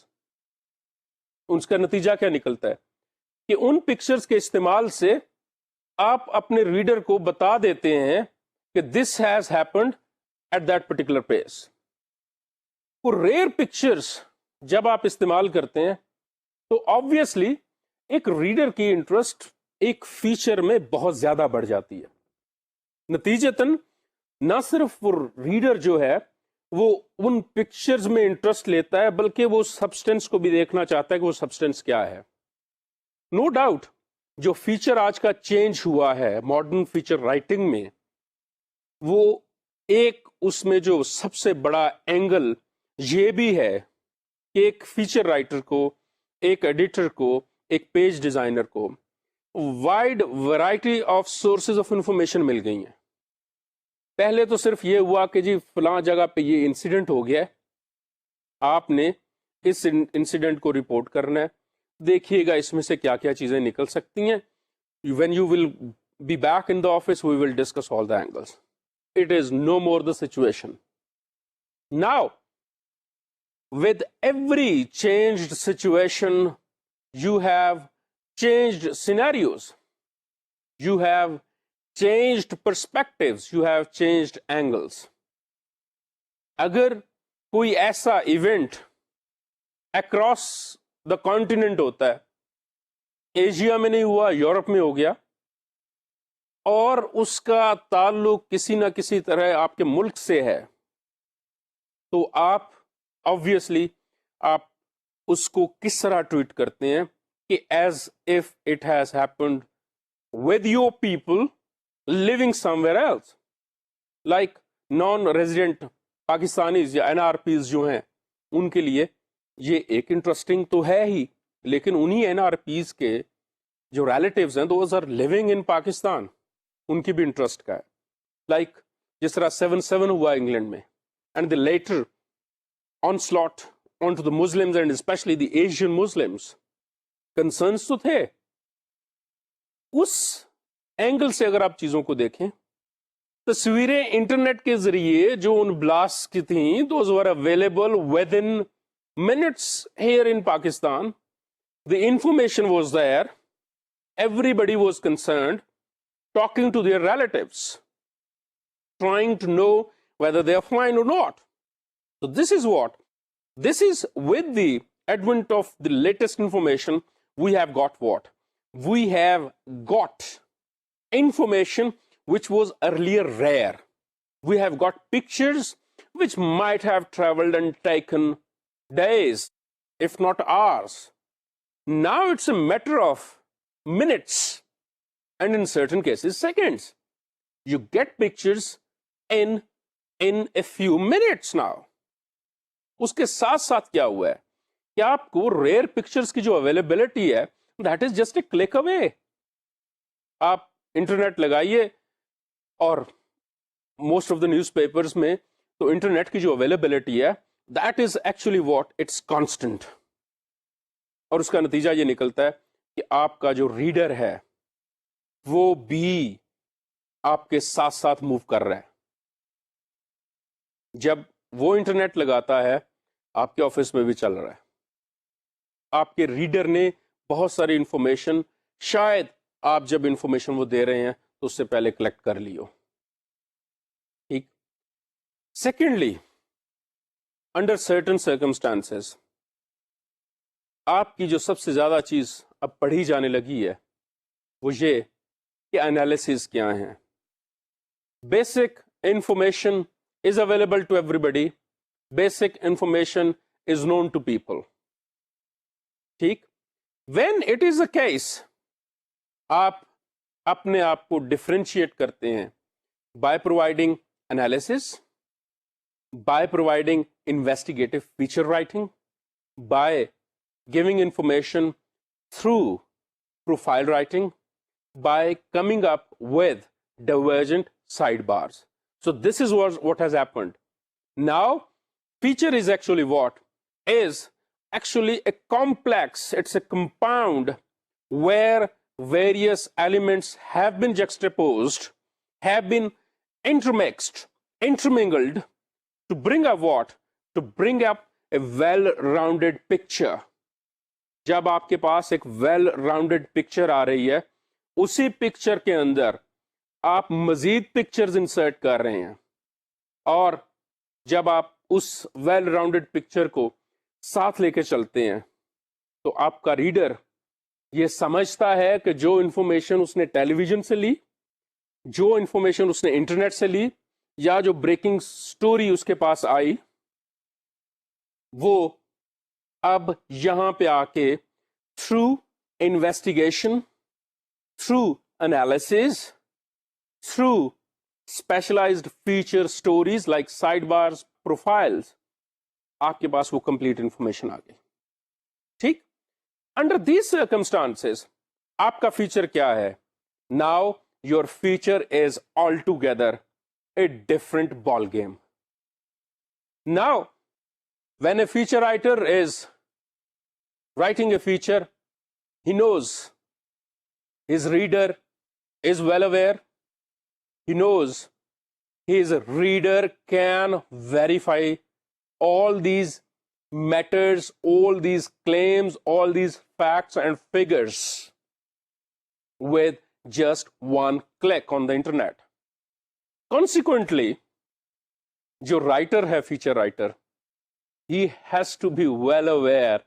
اس کا نتیجہ کیا نکلتا ہے کہ ان پکچرز کے استعمال سے آپ اپنے ریڈر کو بتا دیتے ہیں کہ this has happened at that particular place. وہ ریئر پکچرز جب آپ استعمال کرتے ہیں تو آبویسلی ایک ریڈر کی انٹرسٹ ایک فیچر میں بہت زیادہ بڑھ جاتی ہے. نتیجتاً نہ صرف وہ ریڈر جو ہے وہ ان پکچرز میں انٹرسٹ لیتا ہے بلکہ وہ سبسٹینس کو بھی دیکھنا چاہتا ہے کہ وہ سبسٹینس کیا ہے. نو ڈاؤٹ جو فیچر آج کا چینج ہوا ہے ماڈرن فیچر رائٹنگ میں، وہ ایک اس میں جو سب سے بڑا اینگل یہ بھی ہے کہ ایک فیچر رائٹر کو، ایک ایڈیٹر کو، ایک پیج ڈیزائنر کو wide variety of sources of information مل گئی ہیں. پہلے تو صرف یہ ہوا کہ جی فلاں جگہ پہ یہ انسیڈنٹ ہو گیا ہے، آپ نے اس انسیڈنٹ کو رپورٹ کرنا ہے، دیکھیے گا اس میں سے کیا کیا چیزیں نکل سکتی ہیں. when you will be back in the office we will discuss all the angles. It is no more the situation. Now with every changed situation you have changed scenarios, you have changed perspectives, you have changed angles. اگر کوئی ایسا event across the continent ہوتا ہے، Asia میں نہیں ہوا، Europe میں ہو گیا، اور اس کا تعلق کسی نہ کسی طرح آپ کے ملک سے ہے، تو آپ obviously آپ اس کو کس طرح ٹویٹ کرتے ہیں کہ as if it has happened with your people living somewhere else, like non-resident Pakistanis یا این آر پیز جو ہیں ان کے لیے یہ ایک انٹرسٹنگ تو ہے ہی، لیکن انہی این آر پیز کے جو ریلیٹیوز ہیں those are living in Pakistan, ان کی بھی انٹرسٹ کا ہے. لائک جس طرح 7/7 ہوا انگلینڈ میں and the later onslaught onto the Muslims and especially the Asian Muslims, concerns تو تھے. اس اینگل سے اگر آپ چیزوں کو دیکھیں، تصویریں انٹرنیٹ کے ذریعے جو ان بلاسٹ کی تھیں those were available within minutes here in Pakistan. The information was there. Everybody was concerned, talking to their relatives, trying to know whether they are fine or not. So this is with the advent of the latest information, we have got what? We have got information which was earlier rare. We have got pictures which might have traveled and taken days, if not hours. Now it's a matter of minutes, and in certain cases, seconds. You get pictures in a few minutes now. اس کے ساتھ ساتھ کیا ہوا ہے کہ آپ کو rear pictures کی جو اویلیبلٹی ہے that is just a click away. آپ انٹرنیٹ لگائیے اور موسٹ آف دا نیوز پیپرز میں تو انٹرنیٹ کی جو اویلیبلٹی ہے that is actually what it's constant, اور اس کا نتیجہ یہ نکلتا ہے کہ آپ کا جو ریڈر ہے وہ بھی آپ کے ساتھ ساتھ موو کر رہا ہے. جب وہ انٹرنیٹ لگاتا ہے آپ کے آفس میں بھی چل رہا ہے. آپ کے ریڈر نے بہت ساری انفارمیشن شاید آپ جب انفارمیشن وہ دے رہے ہیں تو اس سے پہلے کلیکٹ کر لیو. ٹھیک. سیکنڈلی، انڈر سرٹن سرکمسٹانسز آپ کی جو سب سے زیادہ چیز اب پڑھی جانے لگی ہے وہ یہ کہ انالیسز کیا ہیں. Basic information is available to everybody. Basic information is known to people. ٹھیک. When it is a case, آپ اپنے آپ کو differentiate کرتے ہیں by providing analysis, by providing investigative feature writing, by giving information through profile writing, by coming up with divergent sidebars. So this is what has happened. Now, feature is actually what? Is actually a complex, it's a compound where various elements have been juxtaposed, have been intermixed, intermingled to bring up what? To bring up a well-rounded picture. جب آپ کے پاس ایک well-rounded picture آ رہی ہے، اسی picture کے اندر آپ مزید پکچرز انسرٹ کر رہے ہیں، اور جب آپ اس ویل راؤنڈڈ پکچر کو ساتھ لے کے چلتے ہیں تو آپ کا ریڈر یہ سمجھتا ہے کہ جو انفارمیشن اس نے ٹیلی ویژن سے لی، جو انفارمیشن اس نے انٹرنیٹ سے لی، یا جو بریکنگ سٹوری اس کے پاس آئی، وہ اب یہاں پہ آ کے through investigation, through analysis, through specialized feature stories like sidebars, profiles، آپ کے پاس وہ complete information آ گئی. ٹھیک. Under these circumstances آپ کا فیچر کیا ہے؟ Now your feature is altogether a different ball game. Now when a feature writer is writing a feature, he knows his reader is well aware. He knows his reader can verify all these matters, all these claims, all these facts and figures with just one click on the internet. Consequently, جو writer ہے, feature writer, he has to be well aware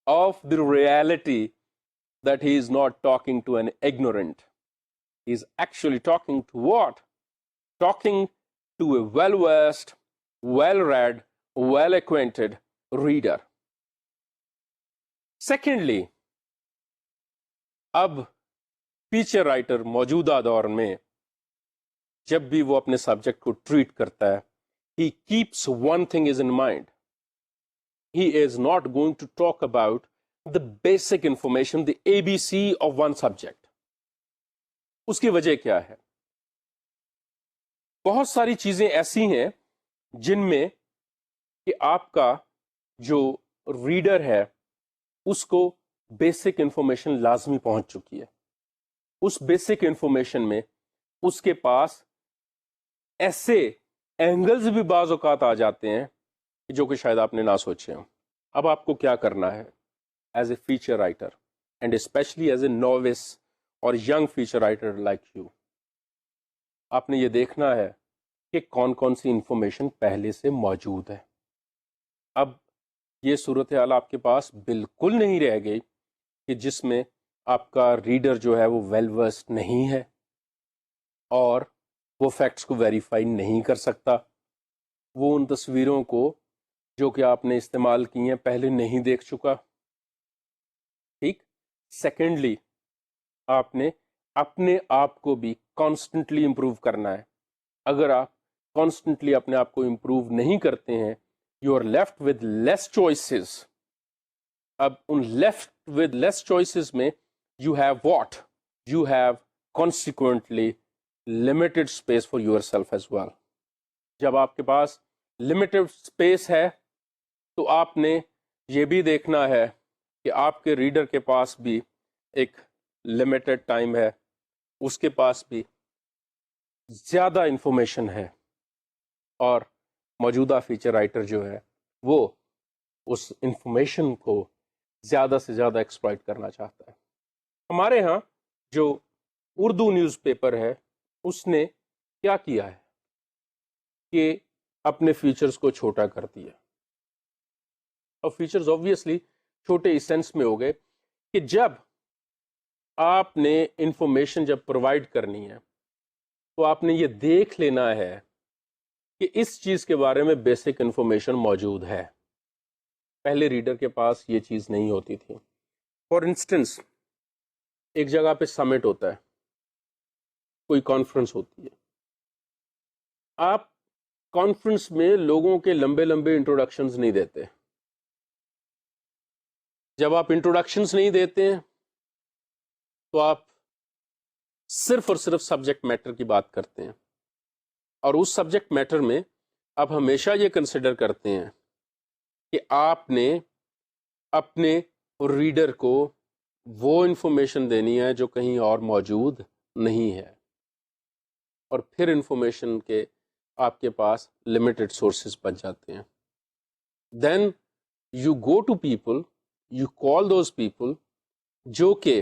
of the reality that he is not talking to an ignorant. He's actually talking to what? Talking to a well-versed, well-read, well acquainted reader. Secondly, اب feature writer موجودہ دور میں جب بھی وہ اپنے subject کو treat کرتا ہے he keeps one thing is in mind. He is not going to talk about the basic information, the ABC of one subject. اس کی وجہ کیا ہے؟ بہت ساری چیزیں ایسی ہیں جن میں کہ آپ کا جو ریڈر ہے اس کو بیسک انفارمیشن لازمی پہنچ چکی ہے. اس بیسک انفارمیشن میں اس کے پاس ایسے اینگلز بھی بعض اوقات آ جاتے ہیں جو کہ شاید آپ نے نہ سوچے ہوں. اب آپ کو کیا کرنا ہے as a feature writer and especially as a novice اور young feature writer like you, آپ نے یہ دیکھنا ہے کہ کون کون سی انفارمیشن پہلے سے موجود ہے. اب یہ صورتحال آپ کے پاس بالکل نہیں رہ گئی کہ جس میں آپ کا ریڈر جو ہے وہ ویل ورسڈ نہیں ہے اور وہ فیکٹس کو ویریفائی نہیں کر سکتا، وہ ان تصویروں کو جو کہ آپ نے استعمال کی ہیں پہلے نہیں دیکھ چکا. ٹھیک. سیکنڈلی، آپ نے اپنے آپ کو بھی کانسٹنٹلی امپروو کرنا ہے. اگر آپ کانسٹنٹلی اپنے آپ کو امپروو نہیں کرتے ہیں you are left with less choices. اب ان لیفٹ ود لیس چوائسیز میں you have what? You have consequently limited space for yourself as well. جب آپ کے پاس لمیٹڈ اسپیس ہے تو آپ نے یہ بھی دیکھنا ہے کہ آپ کے ریڈر کے پاس بھی ایک لمیٹڈ ٹائم ہے، اس کے پاس بھی زیادہ انفارمیشن ہے، اور موجودہ فیچر رائٹر جو ہے وہ اس انفارمیشن کو زیادہ سے زیادہ ایکسپلائٹ کرنا چاہتا ہے. ہمارے ہاں جو اردو نیوز پیپر ہے اس نے کیا کیا ہے کہ اپنے فیچرز کو چھوٹا کر دیا. اور فیچرز آبویسلی چھوٹے اس سینس میں ہو گئے کہ جب آپ نے انفارمیشن جب پرووائڈ کرنی ہے تو آپ نے یہ دیکھ لینا ہے کہ اس چیز کے بارے میں بیسک انفارمیشن موجود ہے. پہلے ریڈر کے پاس یہ چیز نہیں ہوتی تھی. فار انسٹنس، ایک جگہ پہ سمٹ ہوتا ہے، کوئی کانفرنس ہوتی ہے، آپ کانفرنس میں لوگوں کے لمبے لمبے انٹروڈکشنز نہیں دیتے. جب آپ انٹروڈکشنز نہیں دیتے ہیں تو آپ صرف اور صرف سبجیکٹ میٹر کی بات کرتے ہیں، اور اس سبجیکٹ میٹر میں آپ ہمیشہ یہ کنسیڈر کرتے ہیں کہ آپ نے اپنے ریڈر کو وہ انفارمیشن دینی ہے جو کہیں اور موجود نہیں ہے، اور پھر انفارمیشن کے آپ کے پاس لمیٹڈ سورسز بچ جاتے ہیں. Then you go to people, you call those people جو کہ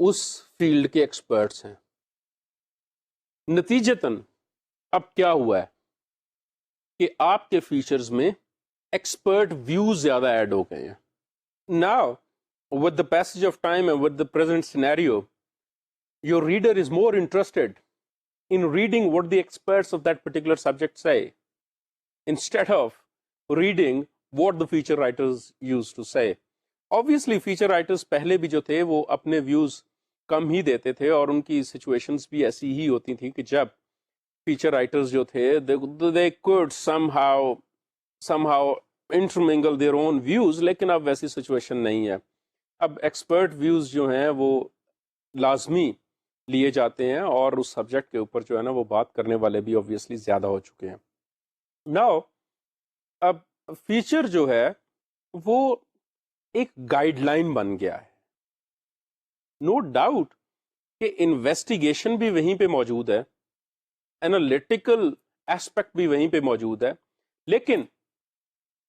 اس فیلڈ کے ایکسپرٹس ہیں. نتیجتاً اب کیا ہوا ہے کہ آپ کے فیچرز میں ایکسپرٹ ویوز زیادہ ایڈ ہو گئے ہیں. Now, with the passage of time and with the present scenario, your reader is more interested in reading what the experts of that particular subject say instead of reading what the feature writers used to say. Obviously, feature writers پہلے بھی جو تھے وہ اپنے views کم ہی دیتے تھے، اور ان کی سچویشنز بھی ایسی ہی ہوتی تھیں کہ جب فیچر رائٹرز جو تھے they could somehow intermingle their own views. لیکن اب ویسی سچویشن نہیں ہے. اب ایکسپرٹ ویوز جو ہیں وہ لازمی لیے جاتے ہیں، اور اس سبجیکٹ کے اوپر جو ہے نا وہ بات کرنے والے بھی obviously زیادہ ہو چکے ہیں. Now, اب فیچر جو ہے وہ ایک گائیڈ لائن بن گیا ہے. نو ڈاؤٹ کہ انویسٹیگیشن بھی وہیں پہ موجود ہے، انالیٹیکل ایسپیکٹ بھی وہیں پہ موجود ہے، لیکن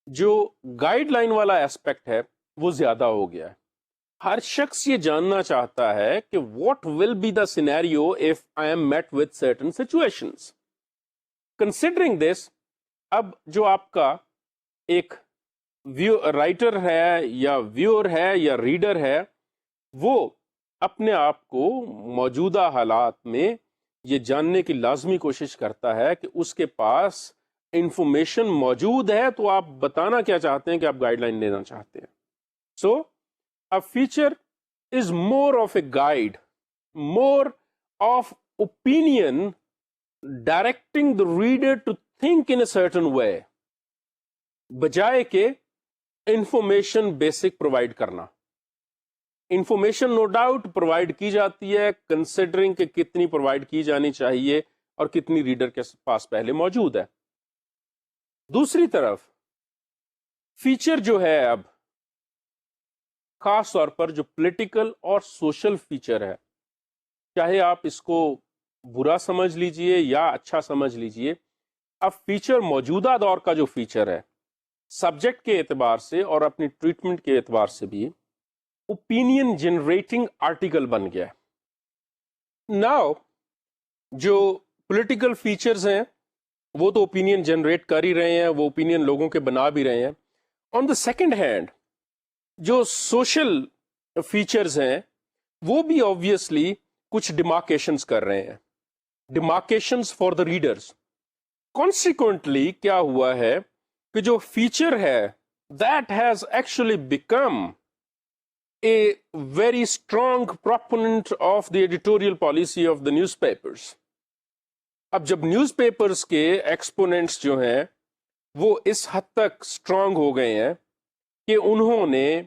جو گائیڈ لائن والا ایسپیکٹ ہے وہ زیادہ ہو گیا ہے. ہر شخص یہ جاننا چاہتا ہے کہ what will be the scenario if I am met with certain situations. Considering this, اب جو آپ کا ایک رائٹر ہے یا ویور ہے یا ریڈر ہے، وہ اپنے آپ کو موجودہ حالات میں یہ جاننے کی لازمی کوشش کرتا ہے کہ اس کے پاس انفارمیشن موجود ہے تو آپ بتانا کیا چاہتے ہیں کہ آپ گائیڈ لائن دینا چاہتے ہیں. سو a feature is more of a guide, more of opinion directing the reader to think in a certain way, بجائے کہ انفارمیشن بیسک پرووائڈ کرنا. انفارمیشن نو ڈاؤٹ پرووائڈ کی جاتی ہے کنسیڈرنگ کہ کتنی پرووائڈ کی جانی چاہیے اور کتنی ریڈر کے پاس پہلے موجود ہے. دوسری طرف فیچر جو ہے اب خاص طور پر جو پولیٹیکل اور سوشل فیچر ہے، چاہے آپ اس کو برا سمجھ لیجئے یا اچھا سمجھ لیجئے، اب فیچر موجودہ دور کا جو فیچر ہے سبجیکٹ کے اعتبار سے اور اپنی ٹریٹمنٹ کے اعتبار سے بھی اوپینین جنریٹنگ آرٹیکل بن گیا ہے. ناؤ جو پولیٹیکل فیچرز ہیں وہ تو اوپینین جنریٹ کر ہی رہے ہیں، وہ اوپینین لوگوں کے بنا بھی رہے ہیں. آن دا سیکنڈ ہینڈ جو سوشل فیچرز ہیں وہ بھی آبویسلی کچھ ڈیمارکیشنز کر رہے ہیں، ڈیمارکیشنز فار دا ریڈرز. کانسیکوئنٹلی کیا ہوا ہے کہ جو فیچر ہے that has actually become a very strong proponent of the editorial policy of the news papers. اب جب نیوز پیپرس کے ایکسپوننٹس جو ہیں وہ اس حد تک اسٹرانگ ہو گئے ہیں کہ انہوں نے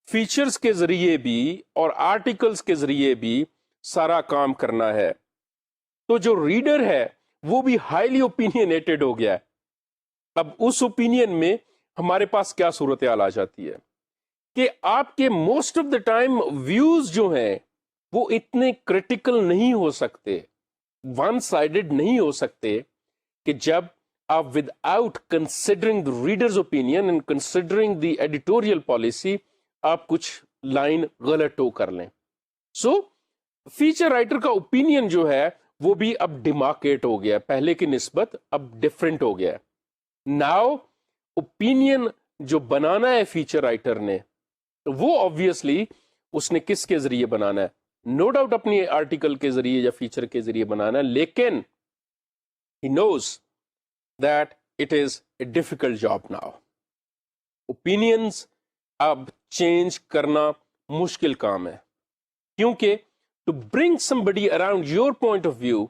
فیچرز کے ذریعے بھی اور آرٹیکلز کے ذریعے بھی سارا کام کرنا ہے، تو جو ریڈر ہے وہ بھی ہائیلی اوپینینیٹڈ ہو گیا ہے. اب اس اوپینین میں ہمارے پاس کیا صورتحال آ جاتی ہے کہ آپ کے most of the time views جو ہیں وہ اتنے کریٹیکل نہیں ہو سکتے، ون سائیڈڈ نہیں ہو سکتے کہ جب آپ with out considering the readers opinion and considering the editorial policy آپ کچھ لائن غلط ٹو کر لیں. سو فیچر رائٹر کا اوپینین جو ہے وہ بھی اب ڈیمارکیٹ ہو گیا، پہلے کی نسبت اب ڈفرینٹ ہو گیا. ناؤ اوپینین جو بنانا ہے فیچر رائٹر نے وہ آبویسلی اس نے کس کے ذریعے بنانا ہے؟ نو ڈاؤٹ اپنی آرٹیکل کے ذریعے یا فیچر کے ذریعے بنانا ہے، لیکن he knows that it is a difficult job now. Opinions اب چینج کرنا مشکل کام ہے، کیونکہ to bring somebody around your point of view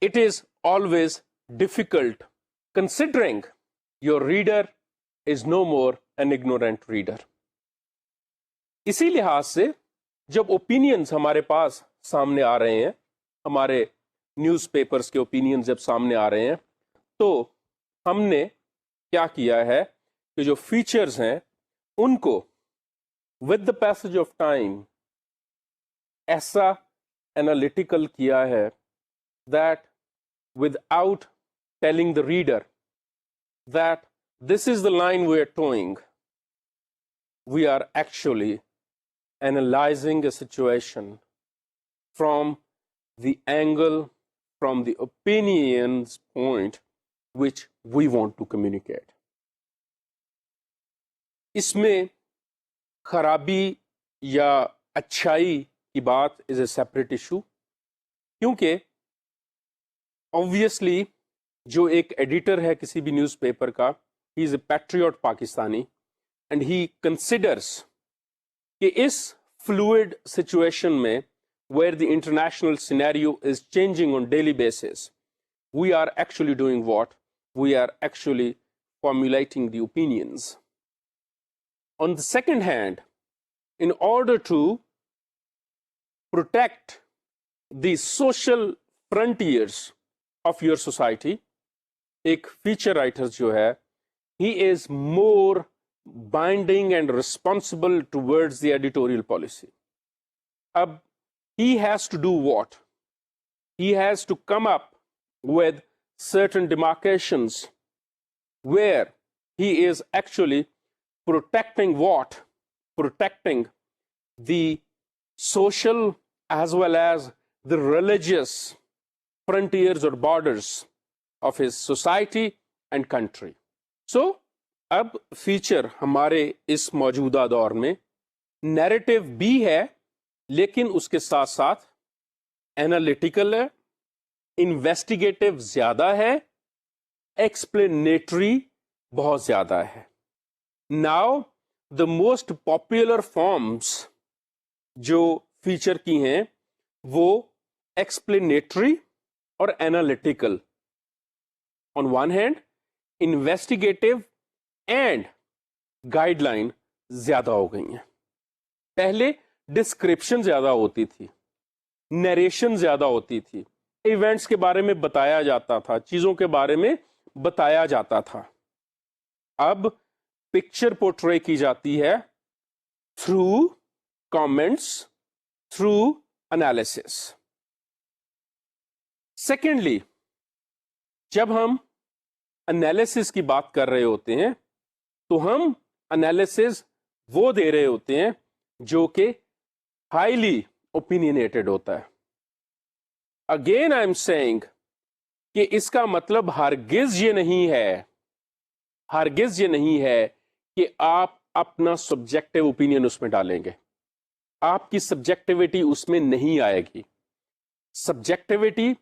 it is always difficult considering your reader is no more an ignorant reader. اسی لحاظ سے جب opinions ہمارے پاس سامنے آ رہے ہیں، ہمارے نیوز پیپرز کے اوپینین جب سامنے آ رہے ہیں، تو ہم نے کیا کیا ہے کہ جو فیچرز ہیں ان کو with the passage of time ایسا انالیٹیکل کیا ہے that without telling the reader that this is the line we are toeing, we are actually analyzing a situation from the angle, from the opinion's point which we want to communicate. اس میں خرابی یا اچھائی کی بات is a separate issue، کیونکہ obviously جو ایک editor ہے کسی بھی نیوز پیپر کا، he is a patriot Pakistani and he considers کہ اس فلوئڈ سچویشن میں where the international scenario is changing on daily basis, we are actually doing what? We are actually formulating the opinions. On the second hand, in order to protect the social frontiers of your society, ایک feature writer جو ہے he is more binding and responsible towards the editorial policy. Ab he has to do what? He has to come up with certain demarcations where he is actually protecting what? Protecting the social as well as the religious frontiers or borders of his society and country. So اب feature ہمارے اس موجودہ دور میں narrative بھی ہے، لیکن اس کے ساتھ ساتھ انالیٹیکل ہے، انویسٹیگیٹو زیادہ ہے، ایکسپلینیٹری بہت زیادہ ہے. Now the most popular forms جو فیچر کی ہیں وہ ایکسپلینیٹری اور analytical. On one hand investigative and guideline زیادہ ہو گئی ہیں. پہلے ڈسکرپشن زیادہ ہوتی تھی, نیریشن زیادہ ہوتی تھی, ایونٹس کے بارے میں بتایا جاتا تھا, چیزوں کے بارے میں بتایا جاتا تھا. اب پکچر پورٹرے کی جاتی ہے through comments, through analysis. Secondly, جب ہم انالیسس کی بات کر رہے ہوتے ہیں تو ہم انالیسس وہ دے رہے ہوتے ہیں جو کہ ہائیلی اوپینینیٹڈ ہوتا ہے. اگین آئی ایم سیئنگ کہ اس کا مطلب ہرگز یہ نہیں ہے کہ آپ اپنا سبجیکٹو اوپینین اس میں ڈالیں گے. آپ کی سبجیکٹیوٹی اس میں نہیں آئے گی. سبجیکٹیوٹی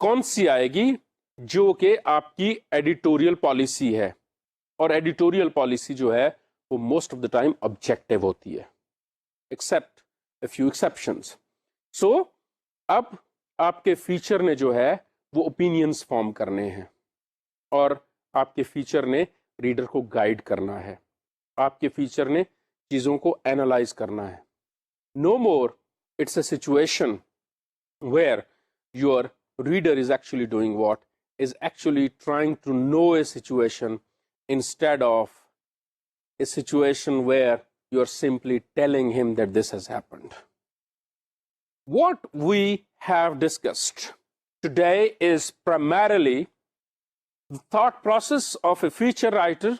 کون سی آئے گی؟ جو کہ آپ کی ایڈیٹوریل پالیسی ہے, اور ایڈیٹوریل پالیسی جو ہے وہ most of the time objective ہوتی ہے, ایکسپٹ اے فیو ایکسیپشنس. سو اب آپ کے فیچر نے جو ہے وہ اوپینینس فارم کرنے ہیں, اور آپ کے فیچر نے ریڈر کو گائیڈ کرنا ہے, آپ کے فیچر نے چیزوں کو اینالائز کرنا ہے. No more it's a situation where your reader is actually doing what? Is actually trying to know a situation instead of a situation where you're simply telling him that this has happened. What we have discussed today is primarily the thought process of a feature writer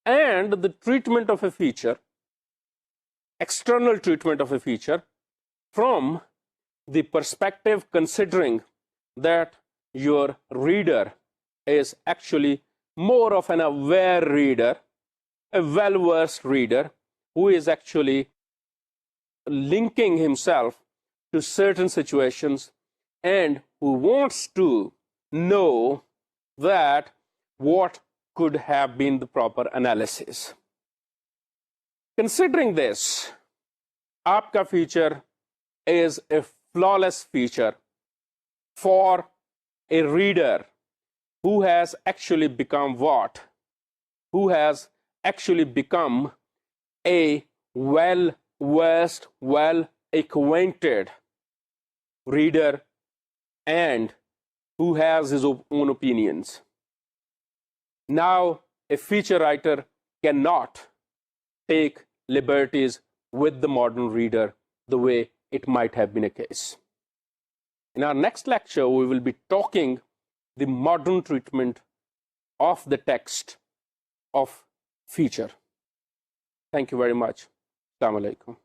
and the treatment of a feature, external treatment of a feature, from the perspective considering that your reader is actually more of an aware reader, a well-versed reader who is actually linking himself to certain situations and who wants to know that what could have been the proper analysis. Considering this, aapka feature is a flawless feature for a reader who has actually become what? Who has actually become a well-versed, well-acquainted reader and who has his own opinions. Now, a feature writer cannot take liberties with the modern reader the way it might have been a case. In our next lecture, we will be talking the modern treatment of the text of feature. Thank you very much. Assalamu alaikum.